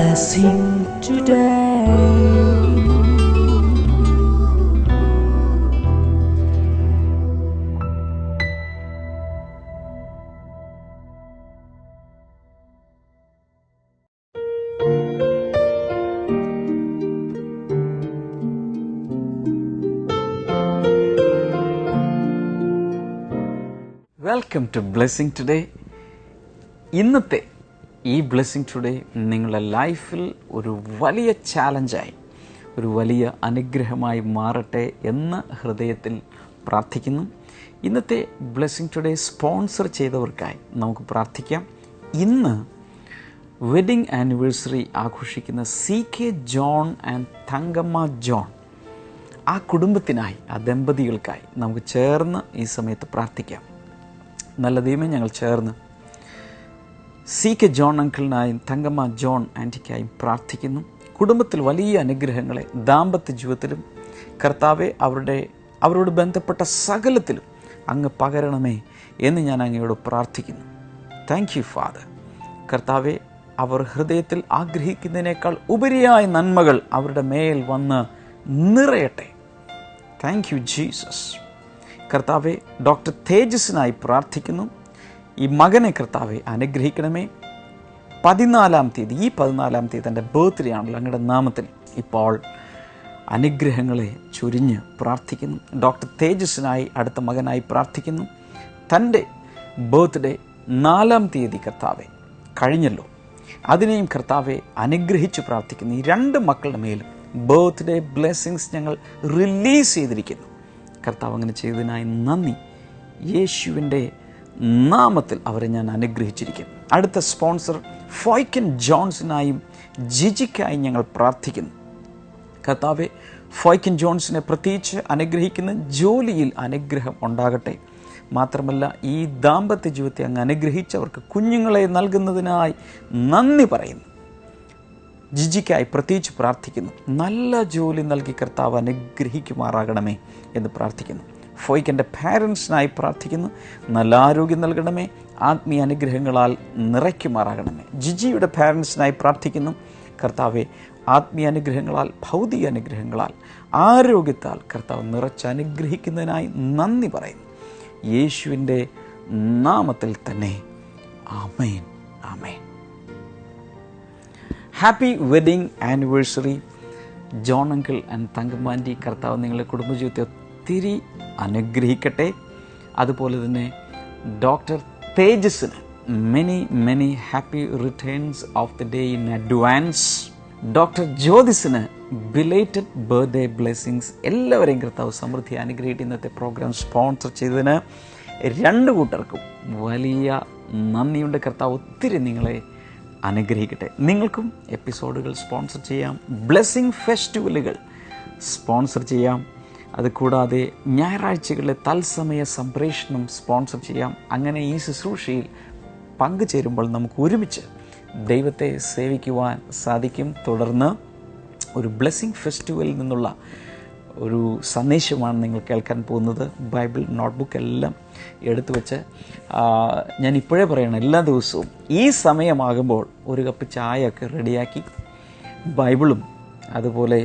blessing today. Welcome to blessing today. ഇന്നത്തെ ഈ blessing today നിങ്ങളുടെ ലൈഫിൽ ഒരു വലിയ ചാലഞ്ചായി, ഒരു വലിയ അനുഗ്രഹമായി മാറട്ടെ എന്ന് ഹൃദയത്തിൽ പ്രാർത്ഥിക്കുന്നു. ഇന്നത്തെ ബ്ലെസ്സിങ് ടുഡേ സ്പോൺസർ ചെയ്തവർക്കായി നമുക്ക് പ്രാർത്ഥിക്കാം. ഇന്ന് വെഡിങ് ആനിവേഴ്സറി ആഘോഷിക്കുന്ന CK John and Thankamma John, ആ കുടുംബത്തിനായി, ആ ദമ്പതികൾക്കായി നമുക്ക് ചേർന്ന് ഈ സമയത്ത് പ്രാർത്ഥിക്കാം. നല്ല ദൈവമേ, ഞങ്ങൾ ചേർന്ന് CK ജോൺ അങ്കിളിനായും തങ്കമ്മ ജോൺ ആൻറ്റിക്കായും പ്രാർത്ഥിക്കുന്നു. കുടുംബത്തിൽ വലിയ അനുഗ്രഹങ്ങളെ ദാമ്പത്യ ജീവിതത്തിലും കർത്താവെ അവരോട് ബന്ധപ്പെട്ട സകലത്തിലും അങ്ങ് പകരണമേ എന്ന് ഞാൻ അങ്ങയോട് പ്രാർത്ഥിക്കുന്നു. Thank you father. കർത്താവെ, അവർ ഹൃദയത്തിൽ ആഗ്രഹിക്കുന്നതിനേക്കാൾ ഉപരിയായ നന്മകൾ അവരുടെ മേൽ വന്ന് നിറയട്ടെ. Thank you Jesus. കർത്താവെ, ഡോക്ടർ തേജസിനായി പ്രാർത്ഥിക്കുന്നു. ഈ മകനെ കർത്താവെ അനുഗ്രഹിക്കണമേ. 14-ാം തീയതി, ഈ 14-ാം തീയതി എൻ്റെ ബർത്ത്ഡേ ആണല്ലോ. അങ്ങയുടെ നാമത്തിൽ ഇപ്പോൾ അനുഗ്രഹങ്ങളെ ചൊരിഞ്ഞ് പ്രാർത്ഥിക്കുന്നു. ഡോക്ടർ തേജസിനായി, അടുത്ത മകനായി പ്രാർത്ഥിക്കുന്നു. തൻ്റെ ബർത്ത്ഡേ 4-ാം തീയതി കർത്താവെ കഴിഞ്ഞല്ലോ, അതിനെയും കർത്താവെ അനുഗ്രഹിച്ച് പ്രാർത്ഥിക്കുന്നു. ഈ 2 മക്കളുടെ മേലും ബർത്ത്ഡേ ബ്ലെസ്സിങ്സ് ഞങ്ങൾ റിലീസ് ചെയ്തിരിക്കുന്നു. കർത്താവ് അങ്ങനെ ചെയ്തതിനായി നന്ദി. യേശുവിൻ്റെ നാമത്തിൽ അവരെ ഞാൻ അനുഗ്രഹിച്ചിരിക്കുന്നു. അടുത്ത സ്പോൺസർ ഫോയ്ക്കൻ ജോൺസിനായും ജിജിക്കായും ഞങ്ങൾ പ്രാർത്ഥിക്കുന്നു. കർത്താവെ, ഫോയ്ക്കൻ ജോൺസിനെ പ്രത്യേകിച്ച് അനുഗ്രഹിക്കുന്ന ജോലിയിൽ അനുഗ്രഹം ഉണ്ടാകട്ടെ. മാത്രമല്ല, ഈ ദാമ്പത്യ ജീവിതത്തെ അങ്ങ് അനുഗ്രഹിച്ചവർക്ക് കുഞ്ഞുങ്ങളെ നൽകുന്നതിനായി നന്ദി പറയുന്നു. ജിജിക്കായി പ്രത്യേകിച്ച് പ്രാർത്ഥിക്കുന്നു. നല്ല ജോലി നൽകി കർത്താവ് അനുഗ്രഹിക്കുമാറാകണമേ എന്ന് പ്രാർത്ഥിക്കുന്നു. ഫോയ്ക്കൻ്റെ പാരൻസിനായി പ്രാർത്ഥിക്കുന്നു. നല്ല ആരോഗ്യം നൽകണമേ, ആത്മീയ അനുഗ്രഹങ്ങളാൽ നിറയ്ക്കുമാറാകണമേ. ജിജിയുടെ പാരൻസിനായി പ്രാർത്ഥിക്കുന്നു. കർത്താവെ, ആത്മീയ അനുഗ്രഹങ്ങളാൽ, ഭൗതിക അനുഗ്രഹങ്ങളാൽ, ആരോഗ്യത്താൽ കർത്താവ് നിറച്ച് അനുഗ്രഹിക്കുന്നതിനായി നന്ദി പറയുന്നു. യേശുവിൻ്റെ നാമത്തിൽ തന്നെ ആമേൻ, ആമേൻ. Happy wedding anniversary John uncle and Thankamma aunty. കർത്താവ് നിങ്ങളുടെ കുടുംബജീവിതത്തെ ഒത്തിരി അനുഗ്രഹിക്കട്ടെ. അതുപോലെ തന്നെ ഡോക്ടർ തേജസിന് many happy returns of the day in advance. Doctor ജ്യോതിസിന് ബിലേറ്റഡ് ബർത്ത്ഡേ ബ്ലെസ്സിങ്സ്. എല്ലാവരെയും കർത്താവ് സമൃദ്ധി അനുഗ്രഹിച്ച് ഇന്നത്തെ പ്രോഗ്രാം സ്പോൺസർ ചെയ്തതിന് 2 കൂട്ടർക്കും വലിയ നന്ദിയുണ്ട്. കർത്താവ് ഒത്തിരി നിങ്ങളെ അനുഗ്രഹിക്കട്ടെ. നിങ്ങൾക്കും എപ്പിസോഡുകൾ സ്പോൺസർ ചെയ്യാം, ബ്ലെസ്സിങ് ഫെസ്റ്റിവലുകൾ സ്പോൺസർ ചെയ്യാം. അതുകൂടാതെ ഞായറാഴ്ചകളിലെ തത്സമയ സംപ്രേഷണം സ്പോൺസർ ചെയ്യാം. അങ്ങനെ ഈ ശുശ്രൂഷയിൽ പങ്കുചേരുമ്പോൾ നമുക്ക് ഒരുമിച്ച് ദൈവത്തെ സേവിക്കുവാൻ സാധിക്കും. തുടർന്ന് ഒരു ബ്ലെസ്സിങ് ഫെസ്റ്റിവലിൽ നിന്നുള്ള ഒരു സന്ദേശമാണ് നിങ്ങൾ കേൾക്കാൻ പോകുന്നത്. ബൈബിൾ നോട്ട്ബുക്ക് എല്ലാം എടുത്തു വെച്ച് ഞാൻ ഇപ്പോഴേ പറയണം, എല്ലാ ദിവസവും ഈ സമയമാകുമ്പോൾ ഒരു കപ്പ് ചായയൊക്കെ റെഡിയാക്കി ബൈബിളും അതുപോലെ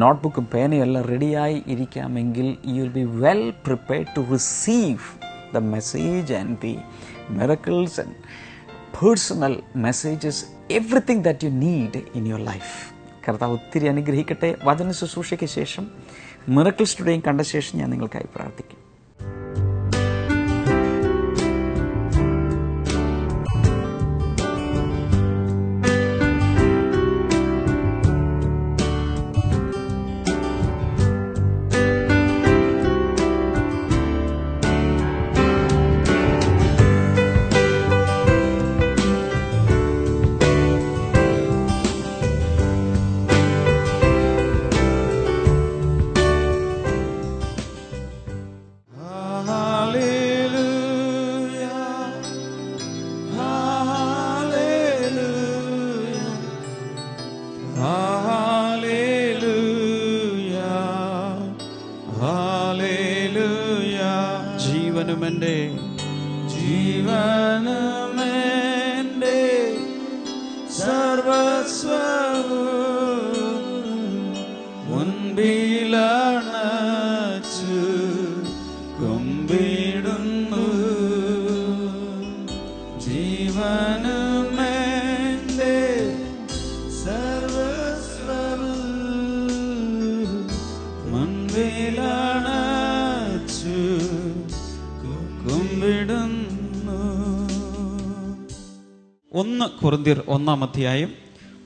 നോട്ട്ബുക്കും പേനയും എല്ലാം റെഡിയായി ഇരിക്കാമെങ്കിൽ you will be well prepared to receive the message and the miracles and personal messages, everything that you need in your life. കർത്താവ് ഒത്തിരി അനുഗ്രഹിക്കട്ടെ. വചന ശുശ്രൂഷയ്ക്ക് ശേഷം മിറക്കിൾസ് ടുഡേയും കണ്ട ശേഷം ഞാൻ നിങ്ങൾക്കായി പ്രാർത്ഥിക്കും. ജീവനുമെൻ്റെ ജീവനുമെൻ്റെ സർവസ്വ മുൻപിലണച്ചു കുമ്പിടുന്നു ജീവനുമെന്റെ സർവസ്വവും മുൻപിലണച്ചു കുമ്പിടുന്നു. 1 കൊരിന്ത്യർ 1-ാം അധ്യായം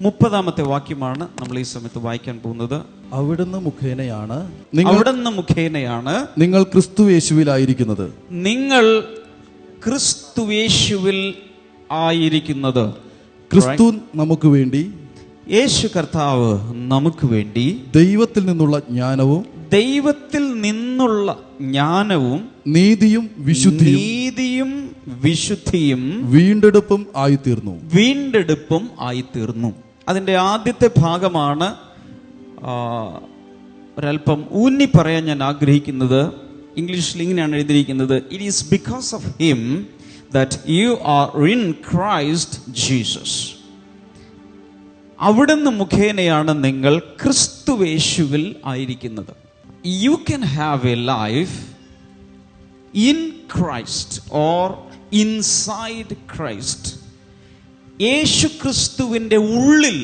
30-ാമത്തെ വാക്യമാണ് നമ്മൾ ഈ സമയത്ത് വായിക്കാൻ പോകുന്നത്. അവിടുന്ന് മുഖേനയാണ് നിങ്ങൾ ക്രിസ്തുയേശുവിലായിരിക്കുന്നത്. നിങ്ങൾ ക്രിസ്തുയേശുവിൽ ആയിരിക്കുന്നത്. ക്രിസ്തു നമുക്ക് വേണ്ടി, യേശു കർത്താവ് നമുക്ക് വേണ്ടി ദൈവത്തിൽ നിന്നുള്ള ജ്ഞാനവും നീതിയും വിശുദ്ധിയും വീണ്ടെടുപ്പും ആയിത്തീർന്നു. അതിൻ്റെ ആദ്യത്തെ ഭാഗമാണ് ഒരല്പം ഊന്നി പറയാൻ ഞാൻ ആഗ്രഹിക്കുന്നത്. ഇംഗ്ലീഷിൽ ഇങ്ങനെയാണ് എഴുതിയിരിക്കുന്നത്: it is because of him that you are in Christ Jesus. അവിടുന്ന് മുഖേനയാണ് നിങ്ങൾ ക്രിസ്തുയേശുവിൽ ആയിരിക്കുന്നത്. You can have a life in Christ or inside Christ. യേശു ക്രിസ്തുവിൻ്റെ ഉള്ളിൽ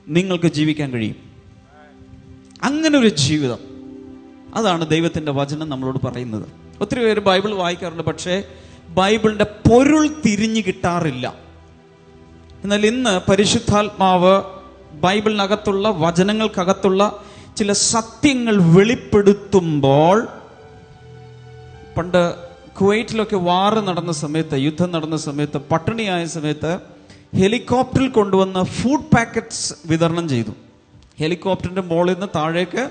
നിങ്ങൾക്ക് ജീവിക്കാൻ കഴിയും. അങ്ങനെ ഒരു ജീവിതം, അതാണ് ദൈവത്തിൻ്റെ വചനം നമ്മളോട് പറയുന്നത്. ഒത്തിരി പേര് ബൈബിൾ വായിക്കാറുണ്ട്, പക്ഷേ ബൈബിളിൻ്റെ പൊരുൾ തിരിഞ്ഞു കിട്ടാറില്ല. എന്നാൽ ഇന്ന് പരിശുദ്ധാത്മാവ് ബൈബിളിനകത്തുള്ള വചനങ്ങൾക്കകത്തുള്ള ചില സത്യങ്ങൾ വെളിപ്പെടുത്തുമ്പോൾ, പണ്ട് കുവൈറ്റിലൊക്കെ നടന്ന സമയത്ത്, യുദ്ധം നടന്ന സമയത്ത്, പട്ടിണിയായ സമയത്ത് ഹെലികോപ്റ്ററിൽ കൊണ്ടുവന്ന ഫുഡ് പാക്കറ്റ്സ് വിതരണം ചെയ്തു. ഹെലികോപ്റ്ററിൻ്റെ മുകളിൽ നിന്ന് താഴേക്ക്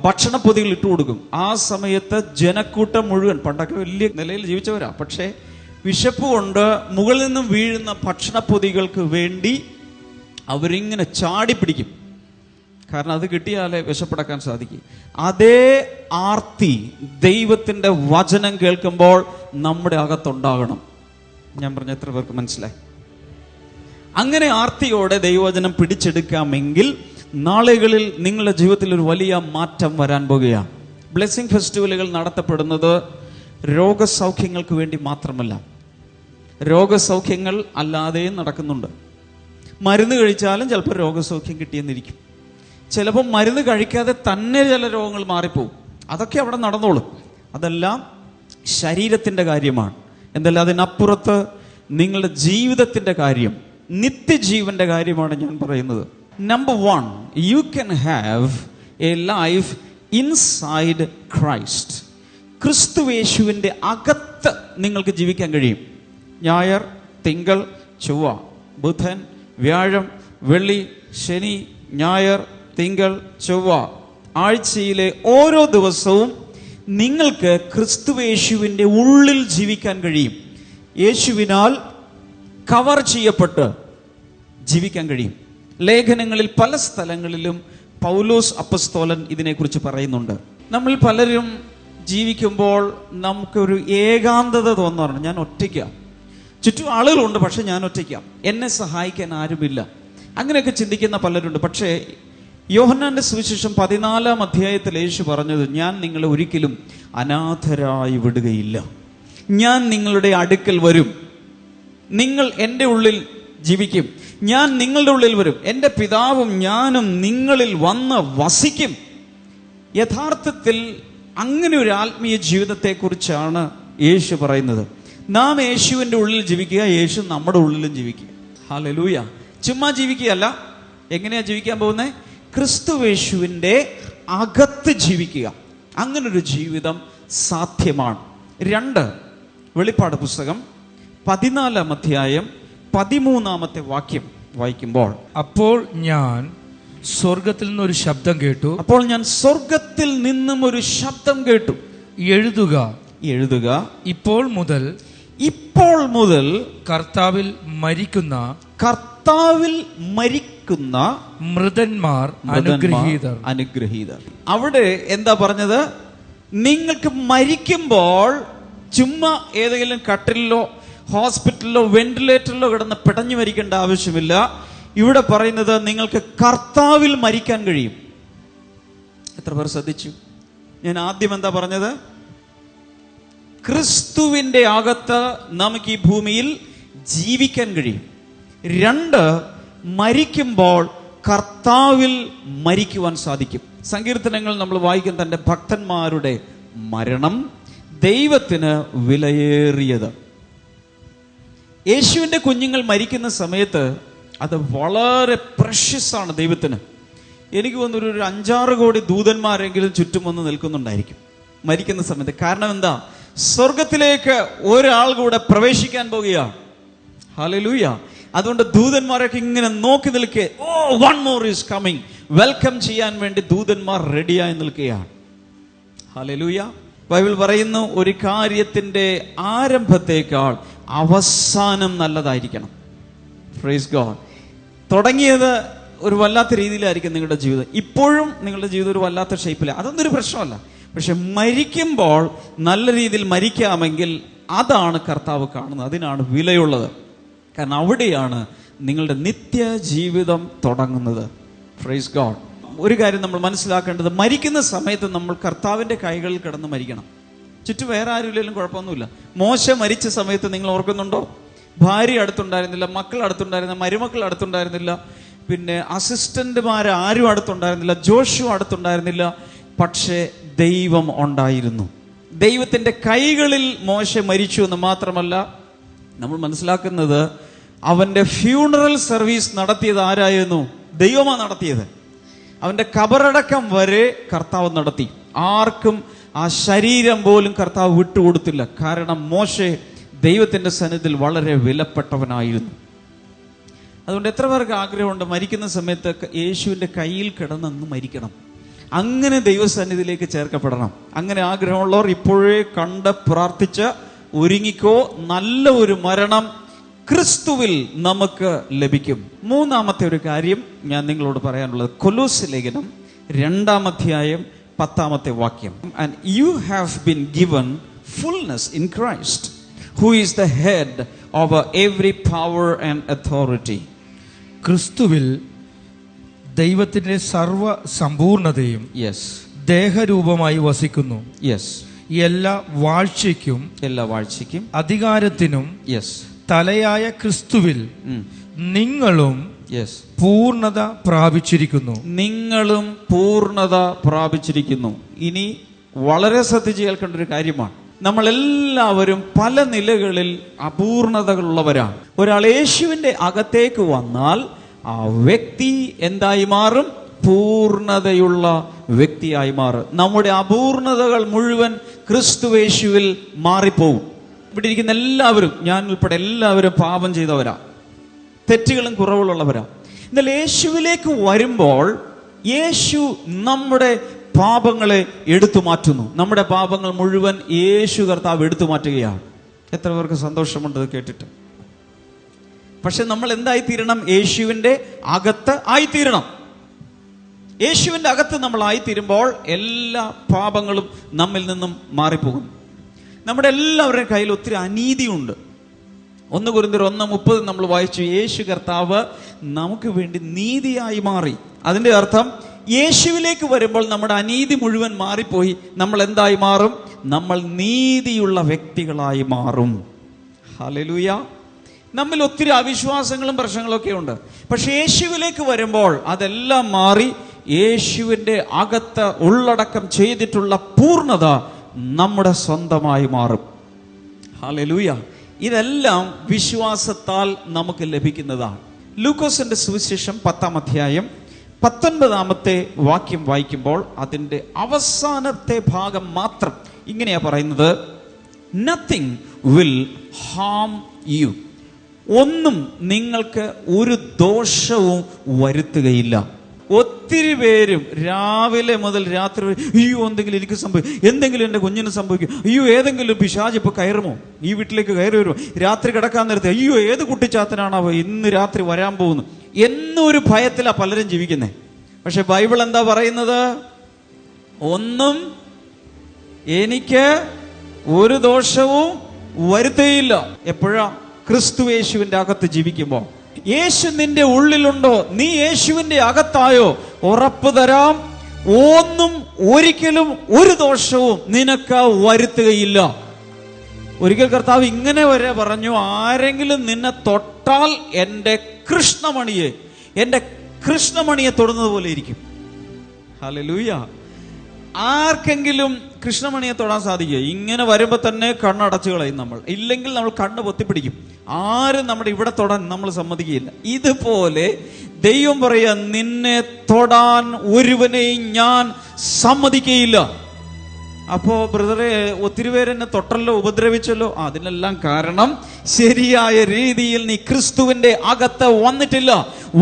ഭക്ഷണപ്പൊതികൾ ഇട്ട് കൊടുക്കും. ആ സമയത്ത് ജനക്കൂട്ടം മുഴുവൻ, പണ്ടൊക്കെ വലിയ നിലയിൽ ജീവിച്ചവരാ, പക്ഷേ വിശപ്പ് കൊണ്ട് മുകളിൽ നിന്നും വീഴുന്ന ഭക്ഷണപ്പൊതികൾക്ക് വേണ്ടി അവരിങ്ങനെ ചാടിപ്പിടിക്കും. കാരണം അത് കിട്ടിയാലേ വിശപ്പടക്കാൻ സാധിക്കും. അതേ ആർത്തി ദൈവത്തിൻ്റെ വചനം കേൾക്കുമ്പോൾ നമ്മുടെ അകത്തുണ്ടാകണം. ഞാൻ പറഞ്ഞ എത്ര പേർക്ക് മനസ്സിലായി? അങ്ങനെ ആർത്തിയോടെ ദൈവവചനം പിടിച്ചെടുക്കാമെങ്കിൽ നാളുകളിൽ നിങ്ങളുടെ ജീവിതത്തിൽ ഒരു വലിയ മാറ്റം വരാൻ പോകുകയാണ്. ബ്ലെസ്സിംഗ് ഫെസ്റ്റിവലുകൾ നടത്തപ്പെടുന്നത് രോഗസൗഖ്യങ്ങൾക്ക് വേണ്ടി മാത്രമല്ല, രോഗസൗഖ്യങ്ങൾ അല്ലാതെയും നടക്കുന്നുണ്ട്. മരുന്ന് കഴിച്ചാലും ചിലപ്പോൾ രോഗസൗഖ്യം കിട്ടിയെന്നിരിക്കും. ചിലപ്പോൾ മരുന്ന് കഴിക്കാതെ തന്നെ ചില രോഗങ്ങൾ മാറിപ്പോവും. അതൊക്കെ അവിടെ നടന്നോളും. അതെല്ലാം ശരീരത്തിൻ്റെ കാര്യമാണ്. എന്തല്ല, അതിനപ്പുറത്ത് നിങ്ങളുടെ ജീവിതത്തിൻ്റെ കാര്യം, നിത്യജീവന്റെ കാര്യമാണ് ഞാൻ പറയുന്നത്. Number 1, you can have a life inside Christ. ക്രിസ്തുയേശുവിൻ്റെ അകത്ത് നിങ്ങൾക്ക് ജീവിക്കാൻ കഴിയും. ഞായർ, തിങ്കൾ, ചൊവ്വ, ബുധൻ, വ്യാഴം, വെള്ളി, ശനി, ഞായർ, തിങ്കൾ, ചൊവ്വ, ആഴ്ചയിലെ ഓരോ ദിവസവും നിങ്ങൾക്ക് ക്രിസ്തുയേശുവിൻ്റെ ഉള്ളിൽ ജീവിക്കാൻ കഴിയും. യേശുവിനാൽ കവർ ചെയ്യപ്പെട്ട് ജീവിക്കാൻ കഴിയും. ലേഖനങ്ങളിൽ പല സ്ഥലങ്ങളിലും പൗലോസ് അപ്പസ്തോലൻ ഇതിനെക്കുറിച്ച് പറയുന്നുണ്ട്. നമ്മൾ പലരും ജീവിക്കുമ്പോൾ നമുക്കൊരു ഏകാന്തത തോന്നാറുണ്ട്. ഞാൻ ഒറ്റയ്ക്കാണ്, ചുറ്റും ആളുകളുണ്ട്, പക്ഷെ ഞാൻ ഒറ്റയ്ക്കാണ്, എന്നെ സഹായിക്കാൻ ആരുമില്ല, അങ്ങനെയൊക്കെ ചിന്തിക്കുന്ന പലരുണ്ട്. പക്ഷേ യോഹന്നാന്റെ സുവിശേഷം 14-ാം അധ്യായത്തിൽ യേശു പറഞ്ഞത്, ഞാൻ നിങ്ങളെ ഒരിക്കലും അനാഥരായി വിടുകയില്ല, ഞാൻ നിങ്ങളുടെ അടുക്കൽ വരും, നിങ്ങൾ എൻ്റെ ഉള്ളിൽ ജീവിക്കും, ഞാൻ നിങ്ങളുടെ ഉള്ളിൽ വരും, എൻ്റെ പിതാവും ഞാനും നിങ്ങളിൽ വന്ന് വസിക്കും. യഥാർത്ഥത്തിൽ അങ്ങനെ ഒരു ആത്മീയ ജീവിതത്തെക്കുറിച്ചാണ് യേശു പറയുന്നത്. നാം യേശുവിൻ്റെ ഉള്ളിൽ ജീവിക്കുക, യേശു നമ്മുടെ ഉള്ളിലും ജീവിക്കുക. ഹല്ലേലൂയ. ചുമ്മാ ജീവിക്കുകയല്ല. എങ്ങനെയാ ജീവിക്കാൻ പോകുന്നത്? ക്രിസ്തുയേശുവിൻ്റെ അകത്ത് ജീവിക്കുക. അങ്ങനൊരു ജീവിതം സാധ്യമാണ്. 2 വെളിപ്പാട് പുസ്തകം 14-ാം അധ്യായം 13-ാമത്തെ വാക്യം വായിക്കുമ്പോൾ, അപ്പോൾ ഞാൻ സ്വർഗത്തിൽ നിന്നൊരു ശബ്ദം കേട്ടു. അപ്പോൾ ഞാൻ സ്വർഗത്തിൽ നിന്നും ഒരു ശബ്ദം കേട്ടു. എഴുതുക, ഇപ്പോൾ മുതൽ കർത്താവിൽ മരിക്കുന്ന മൃതന്മാർ അനുഗ്രഹീതർ. അവിടെ എന്താ പറഞ്ഞത്? നിങ്ങൾക്ക് മരിക്കുമ്പോൾ ചുമ്മാ ഏതെങ്കിലും കട്ടിലിലോ ഹോസ്പിറ്റലിലോ വെന്റിലേറ്ററിലോ കിടന്ന് പിടഞ്ഞു മരിക്കേണ്ട ആവശ്യമില്ല. ഇവിടെ പറയുന്നത് നിങ്ങൾക്ക് കർത്താവിൽ മരിക്കാൻ കഴിയും. എത്ര പേർ ശ്രദ്ധിച്ചു? ഞാൻ ആദ്യം എന്താ പറഞ്ഞത്? ക്രിസ്തുവിൻ്റെ അകത്ത് നമുക്ക് ഈ ഭൂമിയിൽ ജീവിക്കാൻ കഴിയും. 2, മരിക്കുമ്പോൾ കർത്താവിൽ മരിക്കുവാൻ സാധിക്കും. സങ്കീർത്തനങ്ങൾ നമ്മൾ വായിക്കും, തൻ്റെ ഭക്തന്മാരുടെ മരണം ദൈവത്തിന് വിലയേറിയത്. യേശുവിൻ്റെ കുഞ്ഞുങ്ങൾ മരിക്കുന്ന സമയത്ത് അത് വളരെ പ്രഷ്യസ് ആണ് ദൈവത്തിന്. എനിക്ക് തോന്നുന്നു ഒരു 5-6 കോടി ദൂതന്മാരെങ്കിലും ചുറ്റും വന്ന് നിൽക്കുന്നുണ്ടായിരിക്കും മരിക്കുന്ന സമയത്ത്. കാരണം എന്താ? സ്വർഗത്തിലേക്ക് ഒരാൾ കൂടെ പ്രവേശിക്കാൻ പോകുകയാണ്. ഹല്ലേലൂയ. അതുകൊണ്ട് ദൂതന്മാരൊക്കെ ഇങ്ങനെ നോക്കി നിൽക്കുക. Oh, one more is coming. Welcome ചെയ്യാൻ വേണ്ടി ദൂതന്മാർ റെഡിയായി നിൽക്കുകയാണ്. ഹല്ലേലൂയ. ബൈബിൾ പറയുന്നു, ഒരു കാര്യത്തിന്റെ ആരംഭത്തേക്കാൾ അവസാനം നല്ലതായിരിക്കണം. Praise God. തുടങ്ങിയത് ഒരു വല്ലാത്ത രീതിയിലായിരിക്കും നിങ്ങളുടെ ജീവിതം. ഇപ്പോഴും നിങ്ങളുടെ ജീവിതം ഒരു വല്ലാത്ത ഷേപ്പിലാണ്. അതൊന്നും ഒരു പ്രശ്നമല്ല. പക്ഷെ മരിക്കുമ്പോൾ നല്ല രീതിയിൽ മരിക്കാമെങ്കിൽ അതാണ് കർത്താവ് കാണുന്നത്. അതിനാണ് വിലയുള്ളത്. കാരണം അവിടെയാണ് നിങ്ങളുടെ നിത്യ ജീവിതം തുടങ്ങുന്നത്. Praise God. ഒരു കാര്യം നമ്മൾ മനസ്സിലാക്കേണ്ടത്, മരിക്കുന്ന സമയത്ത് നമ്മൾ കർത്താവിൻ്റെ കൈകളിൽ കിടന്ന് മരിക്കണം. ചുറ്റും വേറെ ആരുമില്ലെങ്കിലും കുഴപ്പമൊന്നുമില്ല. മോശ മരിച്ച സമയത്ത് നിങ്ങൾ ഓർക്കുന്നുണ്ടോ? ഭാര്യ അടുത്തുണ്ടായിരുന്നില്ല, മക്കൾ അടുത്തുണ്ടായിരുന്നില്ല, മരുമക്കൾ അടുത്തുണ്ടായിരുന്നില്ല, പിന്നെ അസിസ്റ്റന്റുമാർ ആരും അടുത്തുണ്ടായിരുന്നില്ല, ജോഷു അടുത്തുണ്ടായിരുന്നില്ല. പക്ഷേ ദൈവം ഉണ്ടായിരുന്നു. ദൈവത്തിൻ്റെ കൈകളിൽ മോശ മരിച്ചു എന്ന് മാത്രമല്ല, നമ്മൾ മനസ്സിലാക്കുന്നത് അവൻ്റെ ഫ്യൂണറൽ സർവീസ് നടത്തിയത് ആരായിരുന്നു? ദൈവമാണ് നടത്തിയത്. അവൻ്റെ കബറടക്കം വരെ കർത്താവ് നടത്തി. ആർക്കും ആ ശരീരം പോലും കർത്താവ് വിട്ടുകൊടുത്തില്ല. കാരണം മോശെ ദൈവത്തിൻ്റെ സന്നിധിയിൽ വളരെ വിലപ്പെട്ടവനായിരുന്നു. അതുകൊണ്ട് എത്ര പേർക്ക് ആഗ്രഹമുണ്ട് മരിക്കുന്ന സമയത്ത് യേശുവിൻ്റെ കയ്യിൽ കിടന്നങ്ങ് മരിക്കണം, അങ്ങനെ ദൈവസന്നിധിയിലേക്ക് ചേർക്കപ്പെടണം? അങ്ങനെ ആഗ്രഹമുള്ളവർ ഇപ്പോഴേ കണ്ട് പ്രാർത്ഥിച്ച് ഒരുങ്ങിക്കോ. നല്ല ഒരു മരണം ക്രിസ്തുവിൽ നമുക്ക് ലഭിക്കും. 3-ാമത്തെ ഒരു കാര്യം ഞാൻ നിങ്ങളോട് പറയാനുള്ളത്, കൊലോസ്യ ലേഖനം 2-ാം അധ്യായം 10-ാമത്തെ വാക്യം. And you have been given fullness in Christ who is the head over every power and authority. ക്രിസ്തുവിൽ ദൈവത്തിന്റെ സർവ സമ്പൂർണതയും ദേഹരൂപമായി വസിക്കുന്നു. എല്ലാ വാഴ്ചയ്ക്കും അധികാരത്തിനും തലയായ ക്രിസ്തുവിൽ നിങ്ങളും പൂർണ്ണത പ്രാപിച്ചിരിക്കുന്നു. നിങ്ങളും പൂർണ്ണത പ്രാപിച്ചിരിക്കുന്നു. ഇനി വളരെ ശ്രദ്ധിച്ച് കേൾക്കേണ്ട ഒരു കാര്യമാണ്, നമ്മളെല്ലാവരും പല നിലകളിൽ അപൂർണതകളുള്ളവരാണ്. ഒരാൾ യേശുവിൻ്റെ അകത്തേക്ക് വന്നാൽ ആ വ്യക്തി എന്തായി മാറും? പൂർണ്ണതയുള്ള വ്യക്തിയായി മാറും. നമ്മുടെ അപൂർണതകൾ മുഴുവൻ ക്രിസ്തുയേശുവിൽ മാറിപ്പോവും. ഇവിടെ ഇരിക്കുന്ന എല്ലാവരും, ഞാൻ ഉൾപ്പെടെ എല്ലാവരും പാപം ചെയ്തവരാ, തെറ്റുകളും കുറവുകളുള്ളവരാ. എന്നാൽ യേശുവിലേക്ക് വരുമ്പോൾ യേശു നമ്മുടെ പാപങ്ങളെ എടുത്തു മാറ്റുന്നു. നമ്മുടെ പാപങ്ങൾ മുഴുവൻ യേശു കർത്താവ് എടുത്തു മാറ്റുകയാണ്. എത്ര പേർക്ക് സന്തോഷമുണ്ട് കേട്ടിട്ട്? പക്ഷെ നമ്മൾ എന്തായിത്തീരണം? യേശുവിൻ്റെ അകത്ത് ആയിത്തീരണം. യേശുവിൻ്റെ അകത്ത് നമ്മൾ ആയിത്തീരുമ്പോൾ എല്ലാ പാപങ്ങളും നമ്മിൽ നിന്നും മാറിപ്പോകും. നമ്മുടെ എല്ലാവരുടെയും കയ്യിൽ ഒത്തിരി അനീതിയുണ്ട്. 1 കൊരിന്ത്യർ 1:30 നമ്മൾ വായിച്ചു, യേശു കർത്താവ് നമുക്ക് വേണ്ടി നീതിയായി മാറി. അതിൻ്റെ അർത്ഥം യേശുവിലേക്ക് വരുമ്പോൾ നമ്മുടെ അനീതി മുഴുവൻ മാറിപ്പോയി. നമ്മൾ എന്തായി മാറും? നമ്മൾ നീതിയുള്ള വ്യക്തികളായി മാറും. ഹല്ലേലൂയ. നമ്മിൽ ഒത്തിരി അവിശ്വാസങ്ങളും പ്രശ്നങ്ങളൊക്കെ ഉണ്ട്. പക്ഷെ യേശുവിലേക്ക് വരുമ്പോൾ അതെല്ലാം മാറി യേശുവിൻ്റെ അകത്ത് ഉള്ളടക്കം ചെയ്തിട്ടുള്ള പൂർണ്ണത നമ്മുടെ സ്വന്തമായി മാറും. ഹല്ലേലൂയ. ഇതെല്ലാം വിശ്വാസത്താൽ നമുക്ക് ലഭിക്കുന്നതാണ്. ലൂക്കോസിന്റെ സുവിശേഷം 10-ാം അധ്യായം 19-ാമത്തെ വാക്യം വായിക്കുമ്പോൾ അതിൻ്റെ അവസാനത്തെ ഭാഗം മാത്രം ഇങ്ങനെയാ പറയുന്നത്, നത്തിങ് വിൽ ഹാം യു. ഒന്നും നിങ്ങൾക്ക് ഒരു ദോഷവും വരുത്തുകയില്ല. ഒത്തിരി പേരും രാവിലെ മുതൽ രാത്രി വരെ, അയ്യോ എന്തെങ്കിലും എനിക്ക് സംഭവിക്കും, എന്തെങ്കിലും എൻ്റെ കുഞ്ഞിന് സംഭവിക്കും, അയ്യോ ഏതെങ്കിലും പിശാച് ഇപ്പോൾ കയറുമോ, ഈ വീട്ടിലേക്ക് കയറി വരുമോ, രാത്രി കിടക്കാൻ നേരത്തെ അയ്യോ ഏത് കുട്ടിച്ചാത്തനാണോ ഇന്ന് രാത്രി വരാൻ പോകുന്നു എന്നൊരു ഭയത്തിലാണ് പലരും ജീവിക്കുന്നത്. പക്ഷെ ബൈബിൾ എന്താ പറയുന്നത്? ഒന്നും എനിക്ക് ഒരു ദോഷവും വരുത്തുകയില്ല. എപ്പോഴാ? ക്രിസ്തു യേശുവിൻ്റെ അകത്ത് ജീവിക്കുമ്പോൾ. യേശു നിന്റെ ഉള്ളിലുണ്ടോ? നീ യേശുവിൻ്റെ അകത്തായോ? ഉറപ്പ് തരാം, ഒന്നും ഒരിക്കലും ഒരു ദോഷവും നിനക്ക് വരുത്തുകയില്ല. ഒരിക്കൽ കർത്താവ് ഇങ്ങനെ വരെ പറഞ്ഞു, ആരെങ്കിലും നിന്നെ തൊട്ടാൽ എൻ്റെ കൃഷ്ണമണിയെ തൊടുന്നത് പോലെ ഇരിക്കും. ഹല്ലേലൂയ. ആർക്കെങ്കിലും കൃഷ്ണമണിയെ തൊടാൻ സാധിക്കുക? ഇങ്ങനെ വരുമ്പോൾ തന്നെ കണ്ണടച്ചു കളയും നമ്മൾ, ഇല്ലെങ്കിൽ നമ്മൾ കണ്ണ് പൊത്തിപ്പിടിക്കും. ആരും നമ്മുടെ ഇവിടെ തൊടാൻ നമ്മൾ സമ്മതിക്കുകയില്ല. ഇതുപോലെ ദൈവം പറയാ, നിന്നെ തൊടാൻ ഒരുവനെയും ഞാൻ സമ്മതിക്കുകയില്ല. അപ്പോ ബ്രദറെ, ഒത്തിരി പേരെന്നെ തൊട്ടല്ലോ, ഉപദ്രവിച്ചല്ലോ. അതിനെല്ലാം കാരണം ശരിയായ രീതിയിൽ നീ ക്രിസ്തുവിന്റെ അകത്ത് വന്നിട്ടില്ല.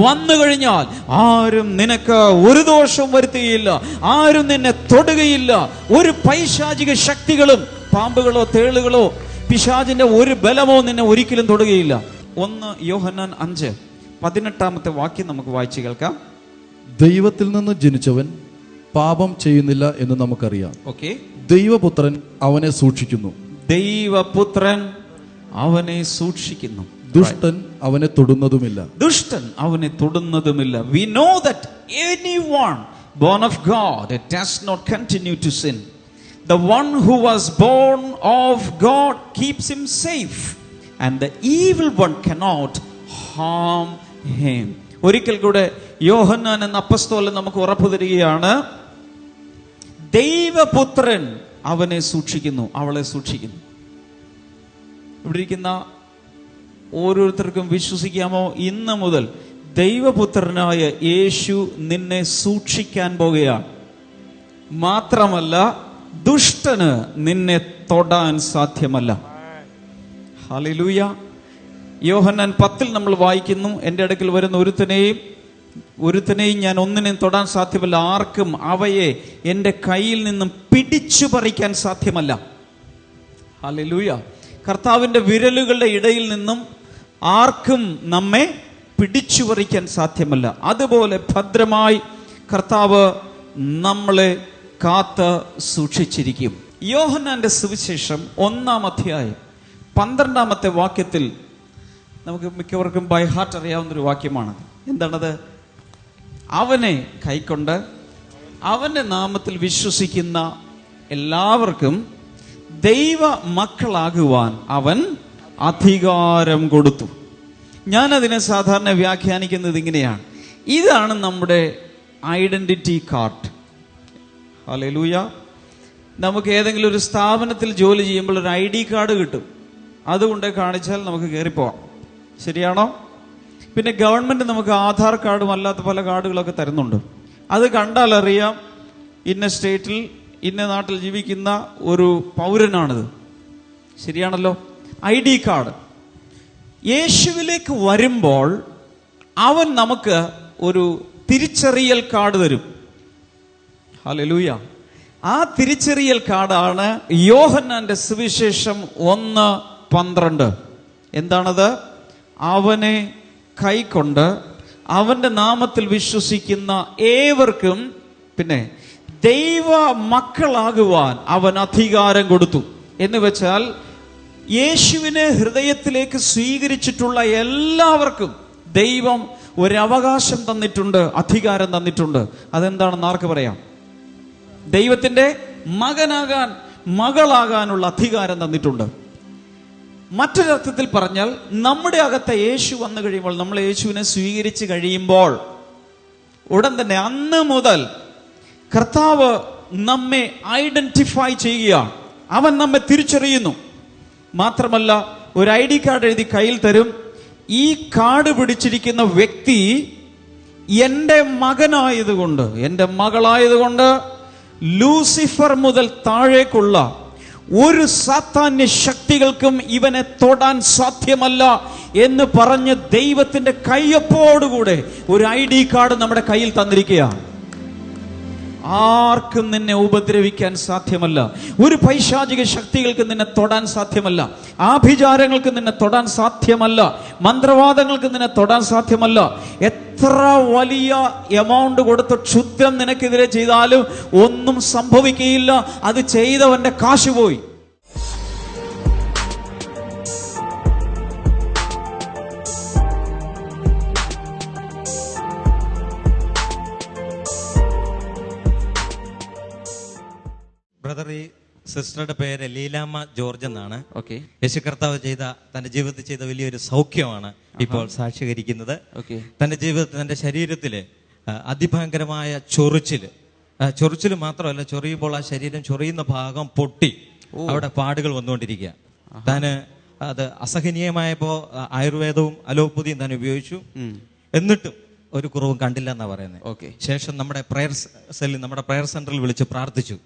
വന്നു കഴിഞ്ഞാൽ ആരും നിനക്ക് ഒരു ദോഷവും വരുത്തുകയില്ല, ആരും നിന്നെ തൊടുകയില്ല. ഒരു പൈശാചിക ശക്തികളും, പാമ്പുകളോ തേളുകളോ പിശാചിന്റെ ഒരു ബലമോ നിന്നെ ഒരിക്കലും തൊടുകയില്ല. 1 യോഹന്നാൻ 5:18 വാക്യം നമുക്ക് വായിച്ചു കേൾക്കാം. ദൈവത്തിൽ നിന്ന് ജനിച്ചവൻ പാപം ചെയ്യുന്നില്ല എന്ന് നമുക്കറിയാം. ഓക്കെ. ദൈവപുത്രൻ അവനെ സൂക്ഷിക്കുന്നു. ദൈവപുത്രൻ അവനെ സൂക്ഷിക്കുന്നു. ദുഷ്ടൻ അവനെ തൊടുന്നതുമില്ല. ദുഷ്ടൻ അവനെ തൊടുന്നതുമില്ല. We know that anyone born of God does not continue to sin. The one who was born of God keeps him safe, and the evil one cannot harm him. ഒരിക്കൽ കൂടെ യോഹന്നാൻ എന്ന അപ്പസ്തോലൻ നമുക്ക് ഉറപ്പു തരികയാണ്, ദൈവപുത്രൻ അവനെ സൂക്ഷിക്കുന്നു, അവളെ സൂക്ഷിക്കുന്നു. ഇവിടെ ഇരിക്കുന്ന ഓരോരുത്തർക്കും വിശ്വസിക്കാമോ, ഇന്ന് മുതൽ ദൈവപുത്രനായ യേശു നിന്നെ സൂക്ഷിക്കാൻ പോകുകയാണ്. മാത്രമല്ല, ദുഷ്ടന് നിന്നെ തൊടാൻ സാധ്യമല്ല. ഹല്ലേലൂയ. യോഹന്നാൻ 10 നമ്മൾ വായിക്കുന്നു, എൻ്റെ അടുക്കൽ വരുന്ന ഒരുത്തനെയും ഞാൻ ഒന്നിനെയും തൊടാൻ സാധ്യമല്ല, ആർക്കും അവയെ എൻ്റെ കയ്യിൽ നിന്നും പിടിച്ചു പറിക്കാൻ സാധ്യമല്ല. ഹല്ലേലൂയ. കർത്താവിൻ്റെ വിരലുകളുടെ ഇടയിൽ നിന്നും ആർക്കും നമ്മെ പിടിച്ചു പറിക്കാൻ സാധ്യമല്ല. അതുപോലെ ഭദ്രമായി കർത്താവ് നമ്മളെ കാത്ത് സൂക്ഷിച്ചിരിക്കും. യോഹന്നാന്റെ സുവിശേഷം 1-ാം അധ്യായം 12-ാമത്തെ വാക്യത്തിൽ നമുക്ക് മിക്കവർക്കും ബൈ ഹാർട്ട് അറിയാവുന്നൊരു വാക്യമാണ്. എന്താണത്? അവനെ കൈക്കൊണ്ട് അവന്റെ നാമത്തിൽ വിശ്വസിക്കുന്ന എല്ലാവർക്കും ദൈവ മക്കളാകുവാൻ അവൻ അധികാരം കൊടുത്തു. ഞാനതിനെ സാധാരണ വ്യാഖ്യാനിക്കുന്നത് ഇങ്ങനെയാണ്, ഇതാണ് നമ്മുടെ ഐഡന്റിറ്റി കാർഡ്. ഹല്ലേലൂയ. നമുക്ക് ഏതെങ്കിലും ഒരു സ്ഥാപനത്തിൽ ജോലി ചെയ്യുമ്പോൾ ഒരു ID കാർഡ് കിട്ടും, അതുകൊണ്ട് കാണിച്ചാൽ നമുക്ക് കയറിപ്പോവാം. ശരിയാണോ? പിന്നെ ഗവൺമെന്റ് നമുക്ക് ആധാർ കാർഡും അല്ലാത്ത പല കാർഡുകളൊക്കെ തരുന്നുണ്ട്. അത് കണ്ടാൽ അറിയാം ഇന്ന സ്റ്റേറ്റിൽ ഇന്ന നാട്ടിൽ ജീവിക്കുന്ന ഒരു പൗരനാണിത്. ശരിയാണല്ലോ? ID card. യേശുവിലേക്ക് വരുമ്പോൾ അവൻ നമുക്ക് ഒരു തിരിച്ചറിയൽ കാർഡ് തരും. ഹല്ലേലൂയ. ആ തിരിച്ചറിയൽ കാർഡാണ് യോഹന്നാന്റെ സുവിശേഷം 1:12. എന്താണത്? അവനെ കൈക്കൊണ്ട് അവന്റെ നാമത്തിൽ വിശ്വസിക്കുന്ന ഏവർക്കും പിന്നെ ദൈവ മക്കളാകുവാൻ അവൻ അധികാരം കൊടുത്തു. എന്ന് വെച്ചാൽ യേശുവിനെ ഹൃദയത്തിലേക്ക് സ്വീകരിച്ചിട്ടുള്ള എല്ലാവർക്കും ദൈവം ഒരവകാശം തന്നിട്ടുണ്ട്, അധികാരം തന്നിട്ടുണ്ട്. അതെന്താണെന്ന് ആർക്ക് പറയാം? ദൈവത്തിന്റെ മകനാകാൻ, മകളാകാനുള്ള അധികാരം തന്നിട്ടുണ്ട്. മറ്റൊരർത്ഥത്തിൽ പറഞ്ഞാൽ നമ്മുടെ അകത്തെ യേശു വന്നു കഴിയുമ്പോൾ, നമ്മൾ യേശുവിനെ സ്വീകരിച്ച് കഴിയുമ്പോൾ ഉടൻ തന്നെ അന്ന് മുതൽ കർത്താവ് നമ്മെ ഐഡന്റിഫൈ ചെയ്യുകയാണ്. അവൻ നമ്മെ തിരിച്ചറിയുന്നു. മാത്രമല്ല, ഒരു ID കാർഡ് എഴുതി കയ്യിൽ തരും. ഈ കാർഡ് പിടിച്ചിരിക്കുന്ന വ്യക്തി എൻ്റെ മകനായതുകൊണ്ട്, എൻ്റെ മകളായതുകൊണ്ട് ലൂസിഫർ മുതൽ താഴേക്കുള്ള ഒരു സാത്താന്യ ശക്തികൾക്കും ഇവനെ തൊടാൻ സാധ്യമല്ല എന്ന് പറഞ്ഞ് ദൈവത്തിന്റെ കയ്യൊപ്പോടുകൂടെ ഒരു ID കാർഡ് നമ്മുടെ കയ്യിൽ തന്നിരിക്കുകയാണ്. ആർക്കും നിന്നെ ഉപദ്രവിക്കാൻ സാധ്യമല്ല. ഒരു പൈശാചിക ശക്തികൾക്ക് നിന്നെ തൊടാൻ സാധ്യമല്ല. ആഭിചാരങ്ങൾക്ക് നിന്നെ തൊടാൻ സാധ്യമല്ല. മന്ത്രവാദങ്ങൾക്ക് നിന്നെ തൊടാൻ സാധ്യമല്ല. എത്ര വലിയ എമൗണ്ട് കൊടുത്ത് ക്ഷുദ്രം നിനക്കെതിരെ ചെയ്താലും ഒന്നും സംഭവിക്കുകയില്ല. അത് ചെയ്തവന്റെ കാശ് പോയി. ബ്രദർ, ഈ സിസ്റ്ററുടെ പേര് ലീലാമ്മ ജോർജ് എന്നാണ്. ഓക്കെ. യേശു കർത്താവ് തന്റെ ജീവിതത്തിൽ ചെയ്ത വലിയൊരു സൗഖ്യമാണ് ഇപ്പോൾ സാക്ഷീകരിക്കുന്നത്. തന്റെ ജീവിതത്തിൽ, തന്റെ ശരീരത്തില് അതിഭയങ്കരമായ ചൊറിച്ചില് മാത്രമല്ല, ചൊറിയുമ്പോൾ ആ ശരീരം ചൊറിയുന്ന ഭാഗം പൊട്ടി അവിടെ പാടുകൾ വന്നുകൊണ്ടിരിക്കുക. താന് അത് അസഹനീയമായപ്പോ ആയുർവേദവും അലോപ്പതിയും താൻ ഉപയോഗിച്ചു. എന്നിട്ടും ഒരു കുറവും കണ്ടില്ല എന്നാ പറയുന്നത്. ശേഷം നമ്മുടെ പ്രയർ സെന്ററിൽ വിളിച്ച് പ്രാർത്ഥിച്ചു.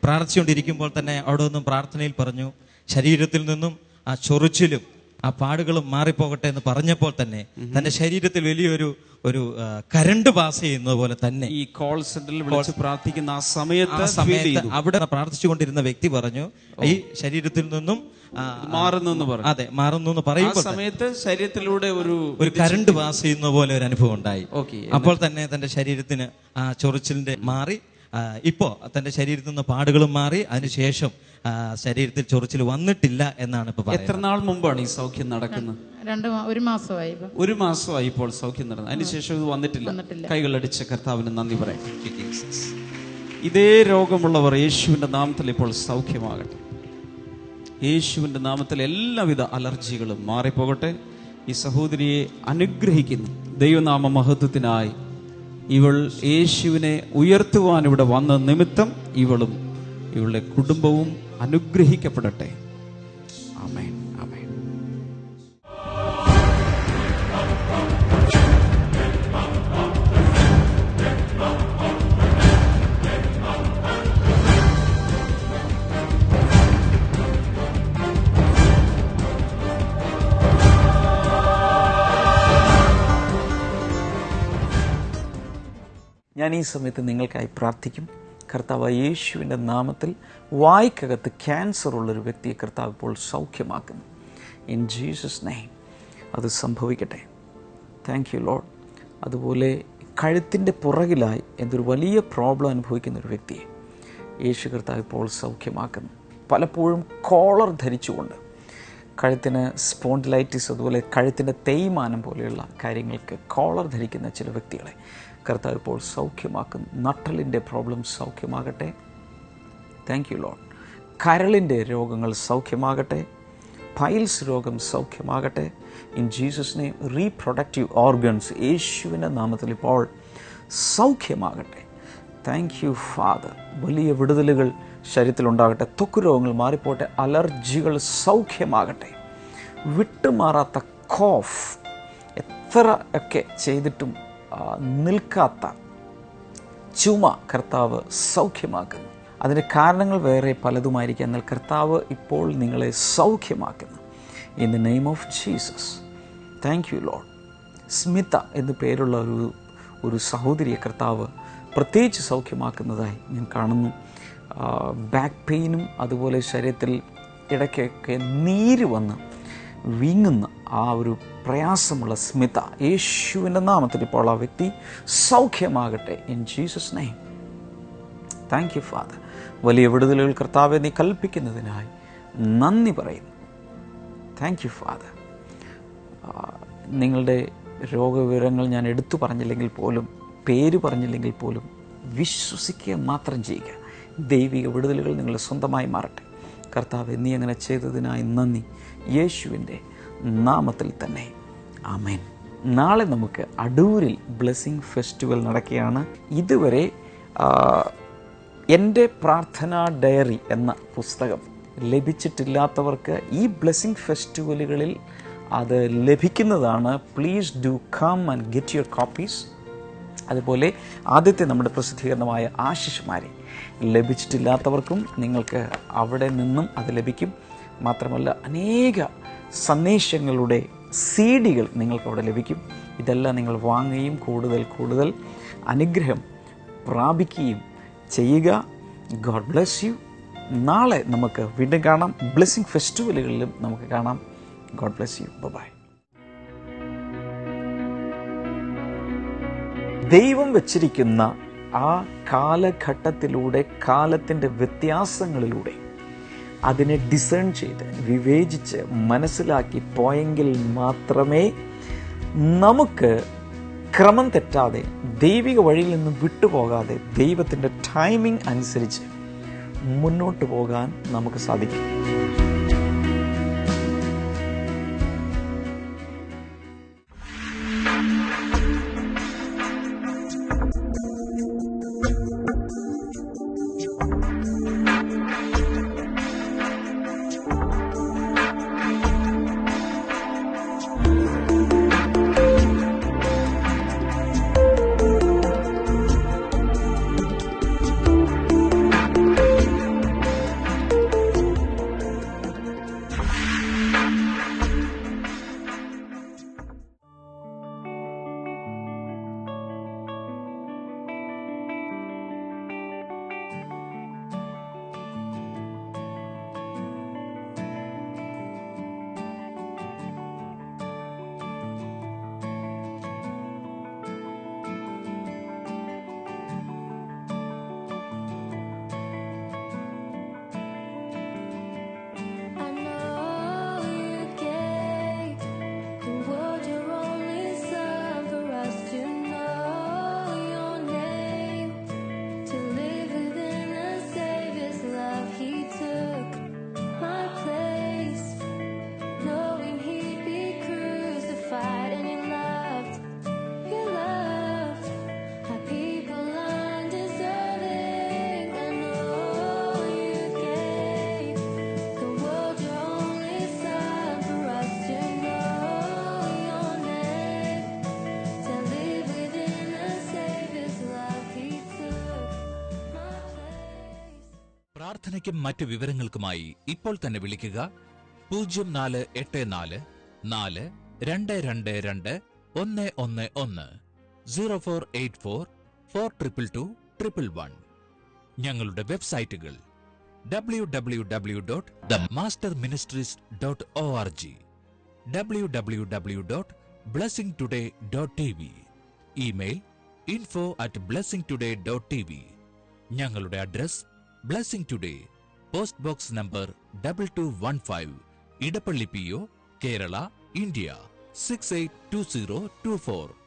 പ്രാർത്ഥിച്ചുകൊണ്ടിരിക്കുമ്പോൾ തന്നെ അവിടെ നിന്നും പ്രാർത്ഥനയിൽ പറഞ്ഞു, ശരീരത്തിൽ നിന്നും ആ ചൊറിച്ചിലും ആ പാടുകളും മാറിപ്പോകട്ടെ എന്ന് പറഞ്ഞപ്പോൾ തന്നെ തന്റെ ശരീരത്തിൽ വലിയൊരു കരണ്ട് പാസ് ചെയ്യുന്നത് പോലെ തന്നെ ഈ കോൾ സെന്ററിൽ വിളിച്ച് പ്രാർത്ഥിക്കുന്ന ആ സമയത്ത് അവിടെ പ്രാർത്ഥിച്ചുകൊണ്ടിരുന്ന വ്യക്തി പറഞ്ഞു, ഈ ശരീരത്തിൽ നിന്നും മാറുന്നു പറഞ്ഞു. അതെ, മാറുന്നു എന്ന് പറയുമ്പോൾ സമയത്ത് ശരീരത്തിലൂടെ ഒരു കരണ്ട് പാസ് ചെയ്യുന്ന പോലെ ഒരു അനുഭവം ഉണ്ടായി. അപ്പോൾ തന്നെ തന്റെ ശരീരത്തിന് ആ ചൊറിച്ചിലിന്റെ മാറി. ഇപ്പോ തന്റെ ശരീരത്തിൽ നിന്ന് പാടുകളും മാറി. അതിനുശേഷം ശരീരത്തിൽ ചൊറിച്ചിൽ വന്നിട്ടില്ല എന്നാണ് ഇപ്പൊ പറയുന്നത്. എത്ര നാൾ മുമ്പാണ് ഈ സൗഖ്യം നടക്കുന്നത്? ഒരു മാസമായി ഇപ്പോൾ സൗഖ്യം നടന്നത്. അതിനുശേഷം ഇത് വന്നിട്ടില്ല. കൈകളടിച്ച കർത്താവിന് നന്ദി പറയാം. ഇതേ രോഗമുള്ളവർ യേശുവിന്റെ നാമത്തിൽ ഇപ്പോൾ സൗഖ്യമാകട്ടെ. യേശുവിന്റെ നാമത്തിൽ എല്ലാവിധ അലർജികളും മാറിപ്പോകട്ടെ. ഈ സഹോദരിയെ അനുഗ്രഹിക്കുന്നു. ദൈവനാമ മഹത്വത്തിനായി ഇവൾ യേശുവിനെ ഉയർത്തുവാൻ ഇവിടെ വന്ന നിമിത്തം ഇവളും ഇവളുടെ കുടുംബവും അനുഗ്രഹിക്കപ്പെടട്ടെ. ആമേൻ, ആമേൻ. ഞാൻ ഈ സമയത്ത് നിങ്ങൾക്കായി പ്രാർത്ഥിക്കും. കർത്താവ് യേശുവിൻ്റെ നാമത്തിൽ വായ്ക്കകത്ത് ക്യാൻസർ ഉള്ളൊരു വ്യക്തിയെ കർത്താവ് ഇപ്പോൾ സൗഖ്യമാക്കുന്നു. ഇൻ ജീസസ് നെയിം അത് സംഭവിക്കട്ടെ. Thank you Lord. അതുപോലെ കഴുത്തിൻ്റെ പുറകിലായി എന്തൊരു വലിയ പ്രോബ്ലം അനുഭവിക്കുന്ന ഒരു വ്യക്തിയെ യേശു കർത്താവ് ഇപ്പോൾ സൗഖ്യമാക്കുന്നു. പലപ്പോഴും കോളർ ധരിച്ചുകൊണ്ട് കഴുത്തിന് സ്പോണ്ടിലൈറ്റിസ്, അതുപോലെ കഴുത്തിൻ്റെ തേയ്മാനം പോലെയുള്ള കാര്യങ്ങൾക്ക് കോളർ ധരിക്കുന്ന ചില വ്യക്തികളെ കർത്താവ് ഇപ്പോൾ സൗഖ്യമാക്കുന്നു. നട്ടലിൻ്റെ പ്രോബ്ലം സൗഖ്യമാകട്ടെ. Thank you Lord. കരളിൻ്റെ രോഗങ്ങൾ സൗഖ്യമാകട്ടെ. പൈൽസ് രോഗം സൗഖ്യമാകട്ടെ. In Jesus name. Reproductive organs യേശുവിൻ്റെ നാമത്തിൽ ഇപ്പോൾ സൗഖ്യമാകട്ടെ. Thank you father. വലിയ വിടുതലുകൾ ശരീരത്തിലുണ്ടാകട്ടെ. ത്വക്ക് രോഗങ്ങൾ മാറിപ്പോട്ടെ. അലർജികൾ സൗഖ്യമാകട്ടെ. വിട്ടുമാറാത്ത കോഫ്, എത്ര ഒക്കെ ചെയ്തിട്ടും നിൽക്കാത്ത ചുമ കർത്താവ് സൗഖ്യമാക്കുന്നു. അതിൻ്റെ കാരണങ്ങൾ വേറെ പലതുമായിരിക്കാം. എന്നാൽ കർത്താവ് ഇപ്പോൾ നിങ്ങളെ സൗഖ്യമാക്കുന്നു. In the name of Jesus. Thank you Lord. Smitha എന്നു പേരുള്ള ഒരു സഹോദരിയെ കർത്താവ് പ്രത്യേകിച്ച് സൗഖ്യമാക്കുന്നതായി ഞാൻ കാണുന്നു. ബാക്ക് പെയിനും അതുപോലെ ശരീരത്തിൽ ഇടയ്ക്കൊക്കെ നീര് വന്ന് വീങ്ങുന്ന ആ ഒരു പ്രയാസമുള്ള സ്മിത, യേശുവിൻ്റെ നാമത്തിൽ ഇപ്പോൾ ആ വ്യക്തി സൗഖ്യമാകട്ടെ. In Jesus name. Thank you father. വലിയ വിടുതലുകൾ കർത്താവെ നീ കൽപ്പിക്കുന്നതിനായി നന്ദി പറയുന്നു. Thank you father. നിങ്ങളുടെ രോഗവിവരങ്ങൾ ഞാൻ എടുത്തു പറഞ്ഞില്ലെങ്കിൽ പോലും, പേര് പറഞ്ഞില്ലെങ്കിൽ പോലും വിശ്വസിക്കുക മാത്രം ചെയ്യുക. ദൈവിക വിടുതലുകൾ നിങ്ങളുടെ സ്വന്തമായി മാറട്ടെ. കർത്താവെ നീ അങ്ങനെ ചെയ്തതിനായി നന്ദി. യേശുവിൻ്റെ നാമത്തിൽ തന്നെ ആമേൻ. നാളെ നമുക്ക് അടൂരിൽ ബ്ലെസ്സിങ് ഫെസ്റ്റിവൽ നടക്കുകയാണ്. ഇതുവരെ എൻ്റെ പ്രാർത്ഥനാ ഡയറി എന്ന പുസ്തകം ലഭിച്ചിട്ടില്ലാത്തവർക്ക് ഈ ബ്ലെസ്സിങ് ഫെസ്റ്റിവലുകളിൽ അത് ലഭിക്കുന്നതാണ്. Please do come and get your copies. അതുപോലെ ആദ്യത്തെ നമ്മുടെ പ്രസിദ്ധീകരണമായ ആശിഷ്മാരെ ലഭിച്ചിട്ടില്ലാത്തവർക്കും നിങ്ങൾക്ക് അവിടെ നിന്നും അത് ലഭിക്കും. മാത്രമല്ല അനേക സന്ദേശങ്ങളുടെ CD-കൾ നിങ്ങൾക്ക് അവിടെ ലഭിക്കും. ഇതെല്ലാം നിങ്ങൾ വാങ്ങുകയും കൂടുതൽ അനുഗ്രഹം പ്രാപിക്കുകയും ചെയ്യുക. God bless you. നാളെ നമുക്ക് വീണ്ടും കാണാം. ബ്ലെസ്സിങ് ഫെസ്റ്റിവലുകളിലും നമുക്ക് കാണാം. God bless you. ബൈ. ദൈവം വച്ചിരിക്കുന്ന ആ കാലഘട്ടത്തിലൂടെ, കാലത്തിൻ്റെ വ്യത്യാസങ്ങളിലൂടെ അതിനെ ഡിസേൺ ചെയ്ത് വിവേചിച്ച് മനസ്സിലാക്കി പോയെങ്കിൽ മാത്രമേ നമുക്ക് ക്രമം തെറ്റാതെ, ദൈവിക വഴിയിൽ നിന്നും വിട്ടുപോകാതെ, ദൈവത്തിൻ്റെ ടൈമിംഗ് അനുസരിച്ച് മുന്നോട്ട് പോകാൻ നമുക്ക് സാധിക്കും. പ്രാർത്ഥനയ്ക്കും മറ്റു വിവരങ്ങൾക്കുമായി ഇപ്പോൾ തന്നെ വിളിക്കുക 0484 4 222 111 0484 422 111. ഞങ്ങളുടെ വെബ്സൈറ്റുകൾ www.themasterministries.org, www.blessingtoday.tv, ഇമെയിൽ info@blessingtoday.tv. ഞങ്ങളുടെ address blessing today, post box number 2215, Edappally PO, Kerala, India 682024.